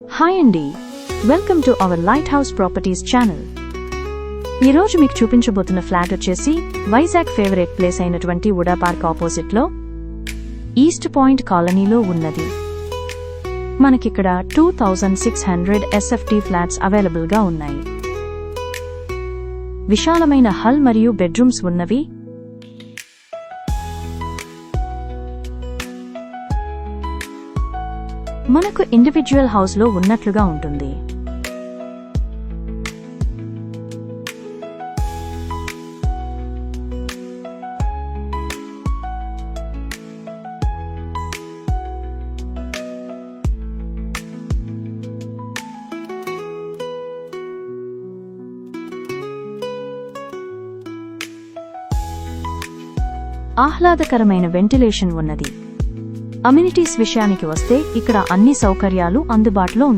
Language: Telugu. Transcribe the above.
హాయ్ అండి, welcome to our light house properties channel. ఈరోజు మీకు చూపించబోతున్న ఫ్లాట్ వచ్చేసి వైజాగ్ ఫేవరెట్ ప్లేస్ అయినటువంటి వుడా పార్క్ ఆపోజిట్ లో ఈస్ట్ పాయింట్ కాలనీలో ఉన్నది. మనకిక్కడ 2600 SFT ఫ్లాట్స్ అవైలబుల్ గా ఉన్నాయి. విశాలమైన హాల్ మరియు బెడ్రూమ్స్ ఉన్నవి. మనకు ఇండివిడ్యువల్ హౌస్ లో ఉన్నట్లుగా ఉంటుంది. ఆహ్లాదకరమైన వెంటిలేషన్ ఉన్నది. అమ్యూనిటీస్ విషయానికి వస్తే ఇక్కడ అన్ని సౌకర్యాలు అందుబాటులో ఉన్నాయి.